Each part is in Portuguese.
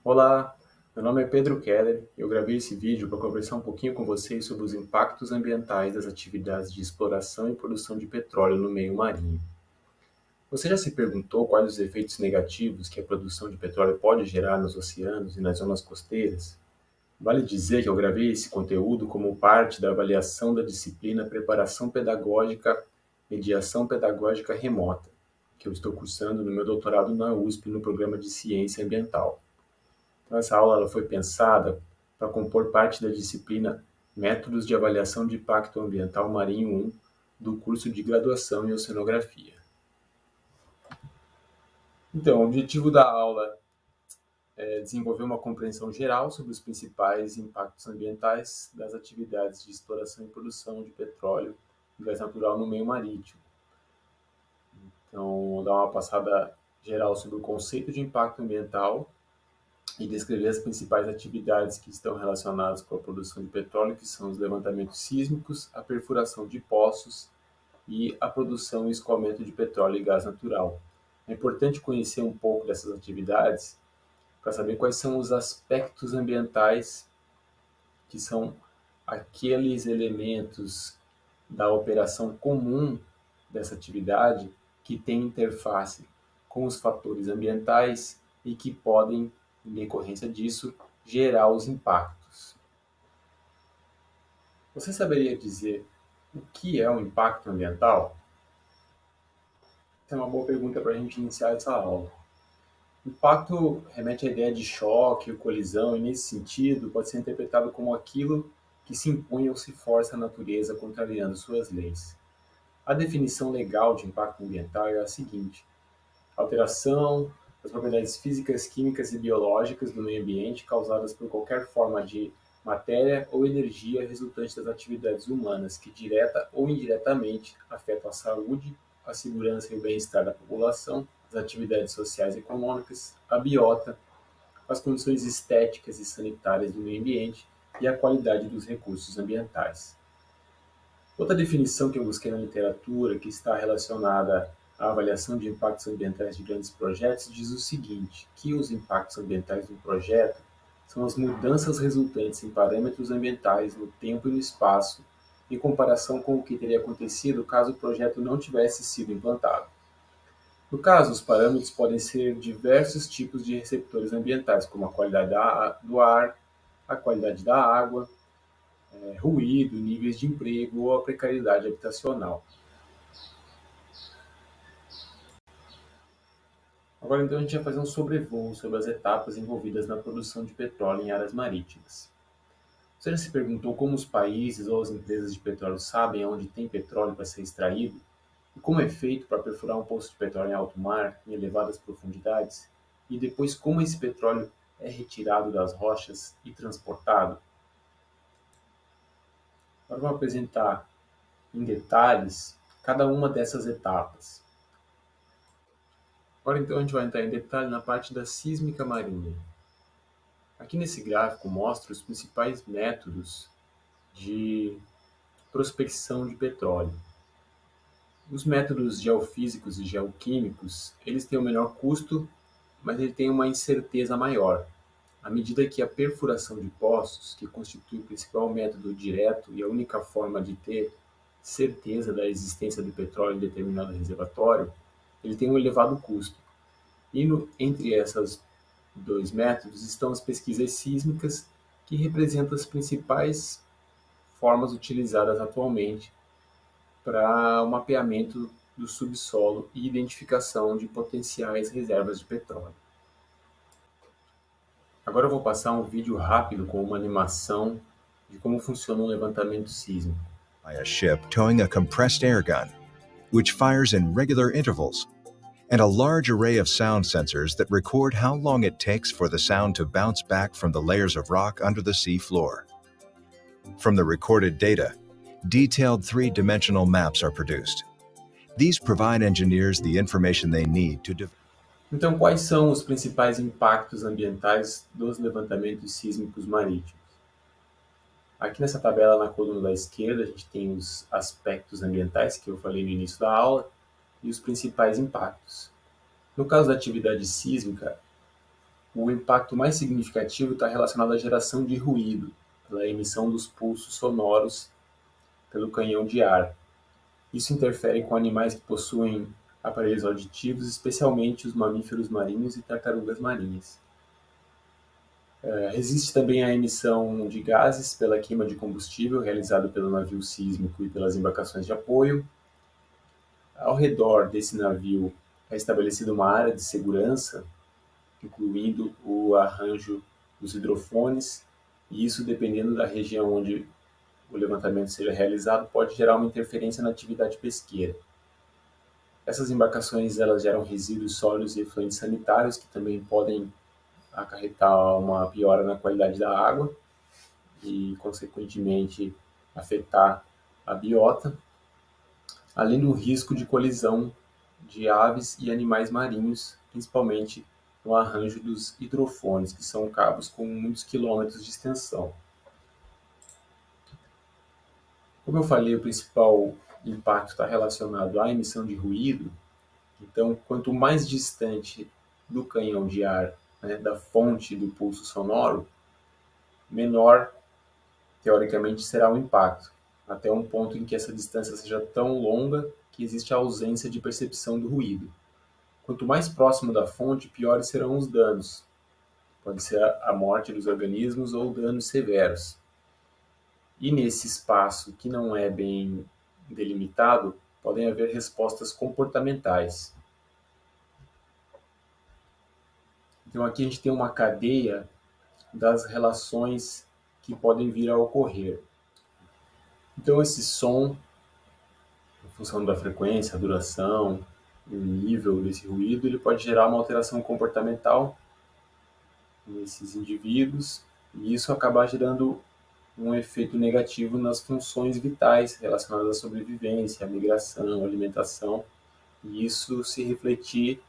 Olá, meu nome é Pedro Keller e eu gravei esse vídeo para conversar um pouquinho com vocês sobre os impactos ambientais das atividades de exploração e produção de petróleo no meio marinho. Você já se perguntou quais os efeitos negativos que a produção de petróleo pode gerar nos oceanos e nas zonas costeiras? Vale dizer que eu gravei esse conteúdo como parte da avaliação da disciplina Preparação Pedagógica, Mediação Pedagógica Remota, que eu estou cursando no meu doutorado na USP no programa de Ciência Ambiental. Então, essa aula ela foi pensada para compor parte da disciplina Métodos de Avaliação de Impacto Ambiental Marinho 1 do curso de Graduação em Oceanografia. Então, o objetivo da aula é desenvolver uma compreensão geral sobre os principais impactos ambientais das atividades de exploração e produção de petróleo e gás natural no meio marítimo. Então, vou dar uma passada geral sobre o conceito de impacto ambiental e descrever as principais atividades que estão relacionadas com a produção de petróleo, que são os levantamentos sísmicos, a perfuração de poços e a produção e escoamento de petróleo e gás natural. É importante conhecer um pouco dessas atividades para saber quais são os aspectos ambientais que são aqueles elementos da operação comum dessa atividade que têm interface com os fatores ambientais e que podem, em decorrência disso, gerar os impactos. Você saberia dizer o que é um impacto ambiental? Essa é uma boa pergunta para a gente iniciar essa aula. Impacto remete à ideia de choque ou colisão, e nesse sentido pode ser interpretado como aquilo que se impõe ou se força à natureza contrariando suas leis. A definição legal de impacto ambiental é a seguinte: alteração das propriedades físicas, químicas e biológicas do meio ambiente causadas por qualquer forma de matéria ou energia resultante das atividades humanas que direta ou indiretamente afetam a saúde, a segurança e o bem-estar da população, as atividades sociais e econômicas, a biota, as condições estéticas e sanitárias do meio ambiente e a qualidade dos recursos ambientais. Outra definição que eu busquei na literatura, que está relacionada à avaliação de impactos ambientais de grandes projetos, diz o seguinte, que os impactos ambientais do projeto são as mudanças resultantes em parâmetros ambientais no tempo e no espaço, em comparação com o que teria acontecido caso o projeto não tivesse sido implantado. No caso, os parâmetros podem ser diversos tipos de receptores ambientais, como a qualidade do ar, a qualidade da água, ruído, níveis de emprego ou a precariedade habitacional. Agora, então, a gente vai fazer um sobrevoo sobre as etapas envolvidas na produção de petróleo em áreas marítimas. Você já se perguntou como os países ou as empresas de petróleo sabem onde tem petróleo para ser extraído? E como é feito para perfurar um poço de petróleo em alto mar, em elevadas profundidades? E depois, como esse petróleo é retirado das rochas e transportado? Agora, vamos apresentar em detalhes cada uma dessas etapas. Agora, então, a gente vai entrar em detalhe na parte da sísmica marinha. Aqui nesse gráfico mostra os principais métodos de prospecção de petróleo. Os métodos geofísicos e geoquímicos, eles têm o menor custo, mas ele tem uma incerteza maior. À medida que a perfuração de poços, que constitui o principal método direto e a única forma de ter certeza da existência do petróleo em determinado reservatório, ele tem um elevado custo. E entre essas dois métodos estão as pesquisas sísmicas, que representam as principais formas utilizadas atualmente para o mapeamento do subsolo e identificação de potenciais reservas de petróleo. Agora eu vou passar um vídeo rápido com uma animação de como funciona um levantamento sísmico. By a ship towing a compressed air gun, which fires in regular intervals, and a large array of sound sensors that record how long it takes for the sound to bounce back from the layers of rock under the sea floor. From the recorded data, detailed three-dimensional maps are produced. These provide engineers the information they need to develop. Então, quais são os principais impactos ambientais dos levantamentos sísmicos marítimos? Aqui nessa tabela, na coluna da esquerda, a gente tem os aspectos ambientais que eu falei no início da aula e os principais impactos. No caso da atividade sísmica, O impacto mais significativo está relacionado à geração de ruído, pela emissão dos pulsos sonoros pelo canhão de ar. Isso interfere com animais que possuem aparelhos auditivos, especialmente os mamíferos marinhos e tartarugas marinhas. Existe também a emissão de gases pela queima de combustível realizado pelo navio sísmico e pelas embarcações de apoio. Ao redor desse navio é estabelecida uma área de segurança, incluindo o arranjo dos hidrofones, e isso, dependendo da região onde o levantamento seja realizado, pode gerar uma interferência na atividade pesqueira. Essas embarcações elas geram resíduos sólidos e efluentes sanitários que também podem acarretar uma piora na qualidade da água e, consequentemente, afetar a biota, além do risco de colisão de aves e animais marinhos, principalmente no arranjo dos hidrofones, que são cabos com muitos quilômetros de extensão. Como eu falei, o principal impacto está relacionado à emissão de ruído. Então, quanto mais distante do canhão de ar, né, da fonte do pulso sonoro, menor, teoricamente, será o impacto, até um ponto em que essa distância seja tão longa que existe a ausência de percepção do ruído. Quanto mais próximo da fonte, piores serão os danos. Pode ser a morte dos organismos ou danos severos. E nesse espaço que não é bem delimitado, podem haver respostas comportamentais. Então aqui a gente tem uma cadeia das relações que podem vir a ocorrer. Então esse som, em função da frequência, a duração, o nível desse ruído, ele pode gerar uma alteração comportamental nesses indivíduos, e isso acaba gerando um efeito negativo nas funções vitais relacionadas à sobrevivência, à migração, à alimentação, e isso se refletir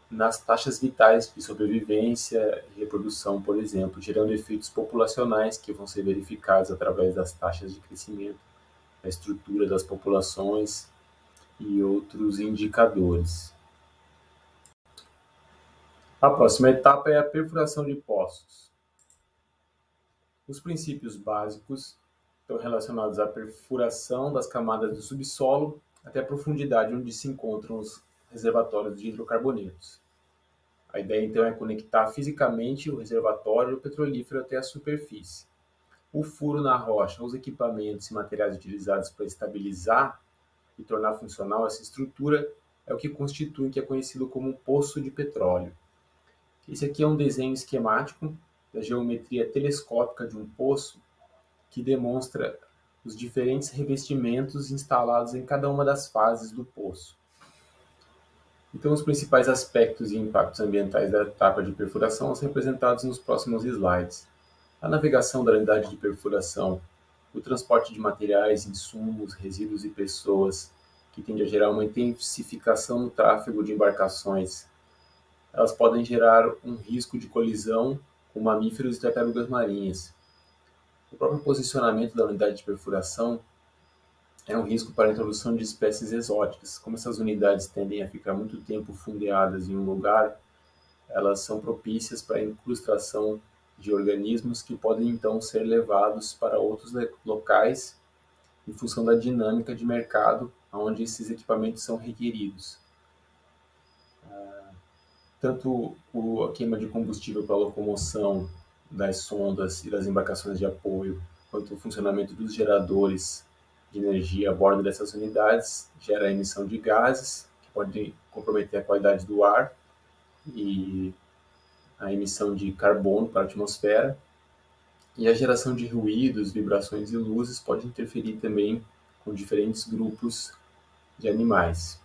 nas taxas vitais de sobrevivência e reprodução, por exemplo, gerando efeitos populacionais que vão ser verificados através das taxas de crescimento, da estrutura das populações e outros indicadores. A próxima etapa é a perfuração de poços. Os princípios básicos estão relacionados à perfuração das camadas do subsolo até a profundidade onde se encontram os reservatórios de hidrocarbonetos. A ideia, então, é conectar fisicamente o reservatório petrolífero até a superfície. O furo na rocha, os equipamentos e materiais utilizados para estabilizar e tornar funcional essa estrutura é o que constitui o que é conhecido como um poço de petróleo. Esse aqui é um desenho esquemático da geometria telescópica de um poço que demonstra os diferentes revestimentos instalados em cada uma das fases do poço. Então, os principais aspectos e impactos ambientais da etapa de perfuração são representados nos próximos slides. A navegação da unidade de perfuração, o transporte de materiais, insumos, resíduos e pessoas, que tende a gerar uma intensificação no tráfego de embarcações. Elas podem gerar um risco de colisão com mamíferos e tartarugas marinhas. O próprio posicionamento da unidade de perfuração é um risco para a introdução de espécies exóticas. Como essas unidades tendem a ficar muito tempo fundeadas em um lugar, elas são propícias para a incrustação de organismos que podem então ser levados para outros locais em função da dinâmica de mercado onde esses equipamentos são requeridos. Tanto a queima de combustível para a locomoção das sondas e das embarcações de apoio, quanto o funcionamento dos geradores de energia a bordo dessas unidades gera a emissão de gases que podem comprometer a qualidade do ar e a emissão de carbono para a atmosfera, e a geração de ruídos, vibrações e luzes pode interferir também com diferentes grupos de animais.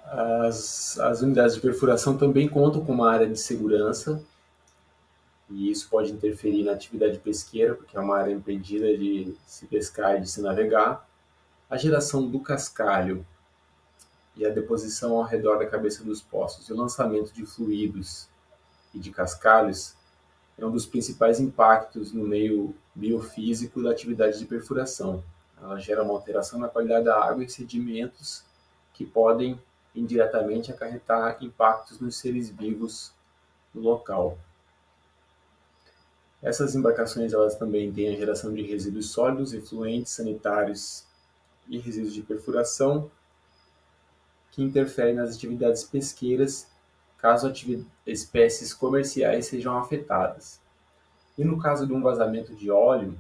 As unidades de perfuração também contam com uma área de segurança, e isso pode interferir na atividade pesqueira, porque é uma área impedida de se pescar e de se navegar. A geração do cascalho e a deposição ao redor da cabeça dos poços e o lançamento de fluidos e de cascalhos é um dos principais impactos no meio biofísico da atividade de perfuração. Ela gera uma alteração na qualidade da água e sedimentos que podem indiretamente acarretar impactos nos seres vivos do local. Essas embarcações elas também têm a geração de resíduos sólidos, efluentes, sanitários e resíduos de perfuração, que interferem nas atividades pesqueiras caso espécies comerciais sejam afetadas. E no caso de um vazamento de óleo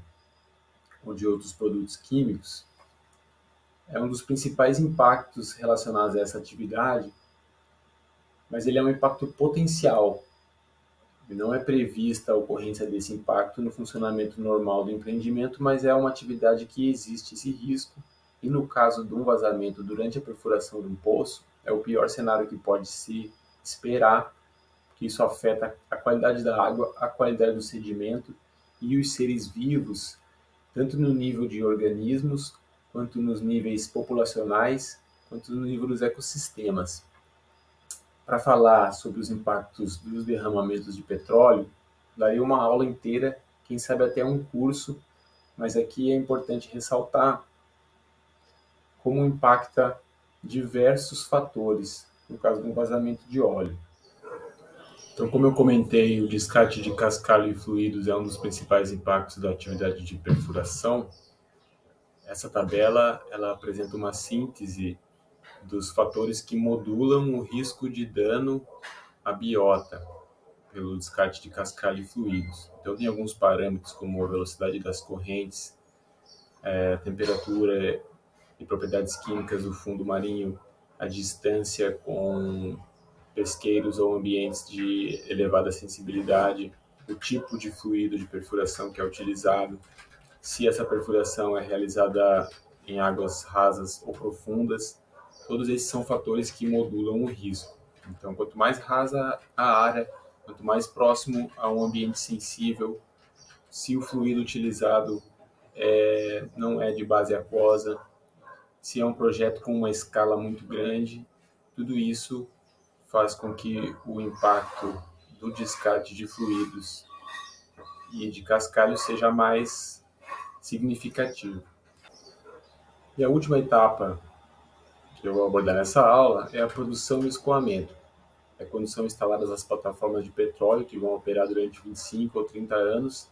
ou de outros produtos químicos, é um dos principais impactos relacionados a essa atividade, mas ele é um impacto potencial. Não é prevista a ocorrência desse impacto no funcionamento normal do empreendimento, mas é uma atividade que existe esse risco. E no caso de um vazamento durante a perfuração de um poço, é o pior cenário que pode se esperar, porque isso afeta a qualidade da água, a qualidade do sedimento e os seres vivos, tanto no nível de organismos, quanto nos níveis populacionais, quanto no nível dos ecossistemas. Para falar sobre os impactos dos derramamentos de petróleo, daria uma aula inteira, quem sabe até um curso, mas aqui é importante ressaltar como impacta diversos fatores, no caso de um vazamento de óleo. Então, como eu comentei, o descarte de cascalho e fluidos é um dos principais impactos da atividade de perfuração. Essa tabela ela apresenta uma síntese dos fatores que modulam o risco de dano à biota pelo descarte de cascalho e fluidos. Então, tem alguns parâmetros como a velocidade das correntes, a temperatura e propriedades químicas do fundo marinho, a distância com pesqueiros ou ambientes de elevada sensibilidade, o tipo de fluido de perfuração que é utilizado, se essa perfuração é realizada em águas rasas ou profundas. Todos esses são fatores que modulam o risco. Então, quanto mais rasa a área, quanto mais próximo a um ambiente sensível, se o fluido utilizado não é de base aquosa, se é um projeto com uma escala muito grande, tudo isso faz com que o impacto do descarte de fluidos e de cascalho seja mais significativo. E a última etapa que eu vou abordar nessa aula é a produção e o escoamento. É quando são instaladas as plataformas de petróleo que vão operar durante 25 ou 30 anos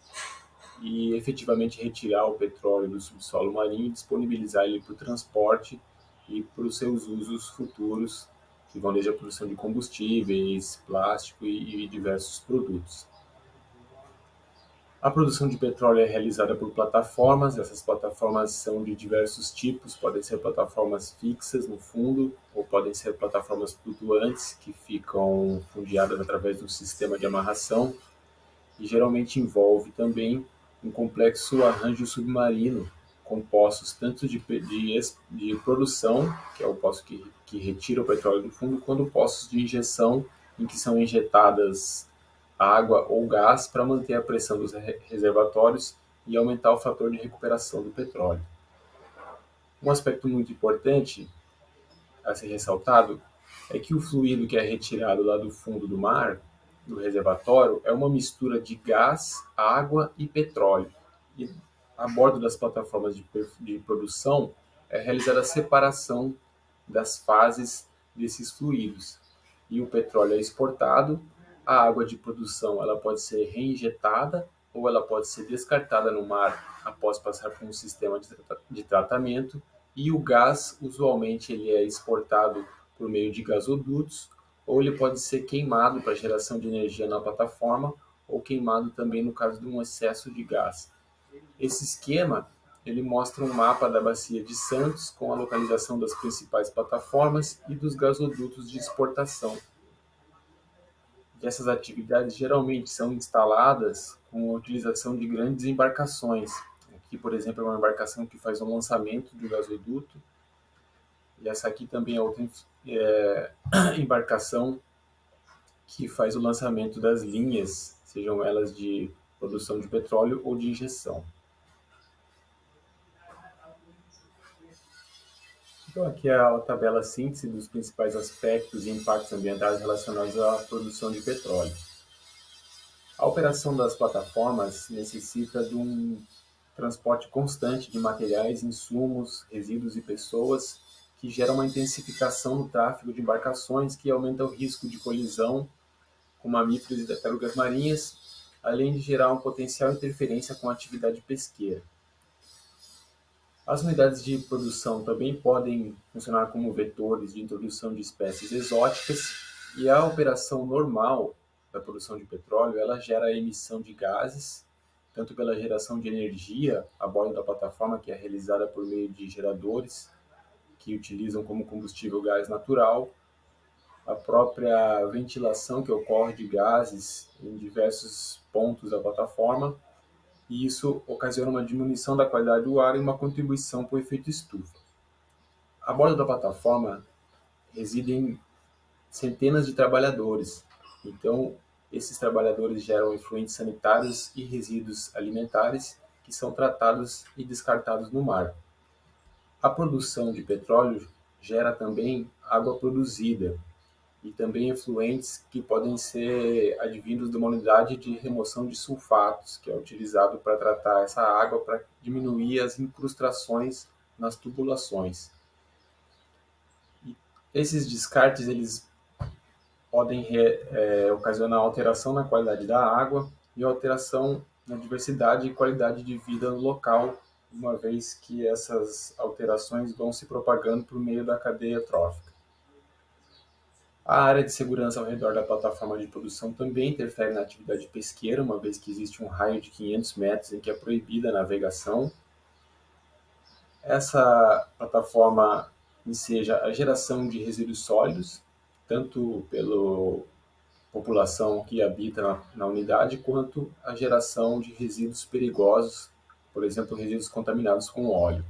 e efetivamente retirar o petróleo do subsolo marinho e disponibilizar ele para o transporte e para os seus usos futuros, que vão desde a produção de combustíveis, plástico e diversos produtos. A produção de petróleo é realizada por plataformas. Essas plataformas são de diversos tipos, podem ser plataformas fixas no fundo ou podem ser plataformas flutuantes que ficam fundeadas através de um sistema de amarração e geralmente envolve também um complexo arranjo submarino com poços tanto de produção, que é o poço que retira o petróleo do fundo, quanto poços de injeção, em que são injetadas água ou gás para manter a pressão dos reservatórios e aumentar o fator de recuperação do petróleo. Um aspecto muito importante a ser ressaltado é que o fluido que é retirado lá do fundo do mar, do reservatório, é uma mistura de gás, água e petróleo. E a bordo das plataformas de produção é realizada a separação das fases desses fluidos. E o petróleo é exportado, a água de produção ela pode ser reinjetada ou ela pode ser descartada no mar após passar por um sistema de tratamento, e o gás usualmente ele é exportado por meio de gasodutos, ou ele pode ser queimado para geração de energia na plataforma, ou queimado também no caso de um excesso de gás. Esse esquema ele mostra um mapa da bacia de Santos com a localização das principais plataformas e dos gasodutos de exportação. E essas atividades geralmente são instaladas com a utilização de grandes embarcações. Aqui, por exemplo, é uma embarcação que faz o lançamento do gasoduto, e essa aqui também é outra embarcação que faz o lançamento das linhas, sejam elas de produção de petróleo ou de injeção. Então, aqui é a tabela síntese dos principais aspectos e impactos ambientais relacionados à produção de petróleo. A operação das plataformas necessita de um transporte constante de materiais, insumos, resíduos e pessoas que gera uma intensificação no tráfego de embarcações que aumenta o risco de colisão com mamíferos e tartarugas marinhas, além de gerar uma potencial interferência com a atividade pesqueira. As unidades de produção também podem funcionar como vetores de introdução de espécies exóticas, e a operação normal da produção de petróleo ela gera a emissão de gases, tanto pela geração de energia a bordo da plataforma, que é realizada por meio de geradores que utilizam como combustível gás natural, a própria ventilação que ocorre de gases em diversos pontos da plataforma, e isso ocasiona uma diminuição da qualidade do ar e uma contribuição para o efeito estufa. A bordo da plataforma residem centenas de trabalhadores, então esses trabalhadores geram efluentes sanitários e resíduos alimentares que são tratados e descartados no mar. A produção de petróleo gera também água produzida e também efluentes que podem ser advindos de uma unidade de remoção de sulfatos, que é utilizado para tratar essa água para diminuir as incrustações nas tubulações. E esses descartes eles podem ocasionar alteração na qualidade da água e alteração na diversidade e qualidade de vida no local, uma vez que essas alterações vão se propagando por meio da cadeia trófica. A área de segurança ao redor da plataforma de produção também interfere na atividade pesqueira, uma vez que existe um raio de 500 metros em que é proibida a navegação. Essa plataforma enseja a geração de resíduos sólidos, tanto pela população que habita na unidade, quanto a geração de resíduos perigosos, por exemplo, resíduos contaminados com óleo.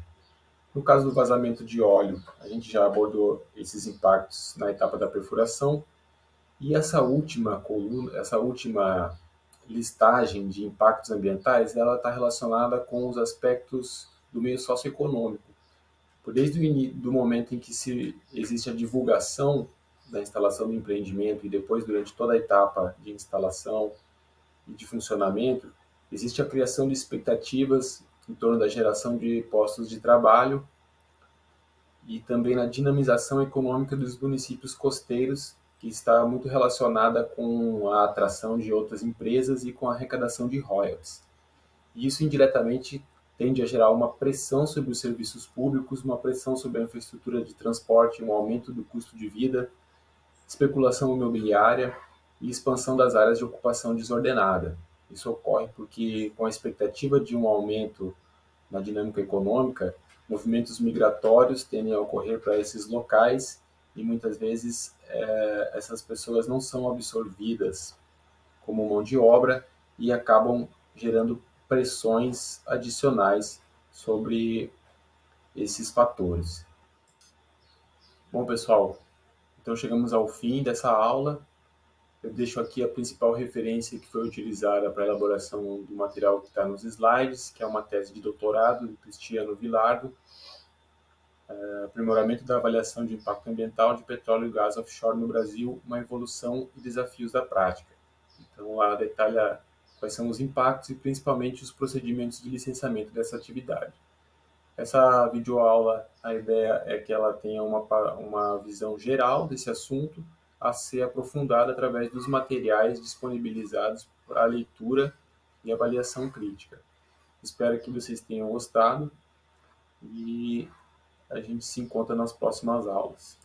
No caso do vazamento de óleo, a gente já abordou esses impactos na etapa da perfuração, e essa última coluna, essa última listagem de impactos ambientais, ela está relacionada com os aspectos do meio socioeconômico. Desde do momento em que existe a divulgação da instalação do empreendimento e depois durante toda a etapa de instalação e de funcionamento, existe a criação de expectativas em torno da geração de postos de trabalho e também na dinamização econômica dos municípios costeiros, que está muito relacionada com a atração de outras empresas e com a arrecadação de royalties. E isso indiretamente tende a gerar uma pressão sobre os serviços públicos, uma pressão sobre a infraestrutura de transporte, um aumento do custo de vida, especulação imobiliária e expansão das áreas de ocupação desordenada. Isso ocorre porque, com a expectativa de um aumento na dinâmica econômica, movimentos migratórios tendem a ocorrer para esses locais e muitas vezes essas pessoas não são absorvidas como mão de obra e acabam gerando pressões adicionais sobre esses fatores. Bom, pessoal, então chegamos ao fim dessa aula. Eu deixo aqui a principal referência que foi utilizada para a elaboração do material que está nos slides, que é uma tese de doutorado do Cristiano Vilardo, aprimoramento da avaliação de impacto ambiental de petróleo e gás offshore no Brasil, uma evolução e desafios da prática. Então, lá detalha quais são os impactos e principalmente os procedimentos de licenciamento dessa atividade. Essa videoaula, a ideia é que ela tenha uma visão geral desse assunto a ser aprofundada através dos materiais disponibilizados para leitura e avaliação crítica. Espero que vocês tenham gostado e a gente se encontra nas próximas aulas.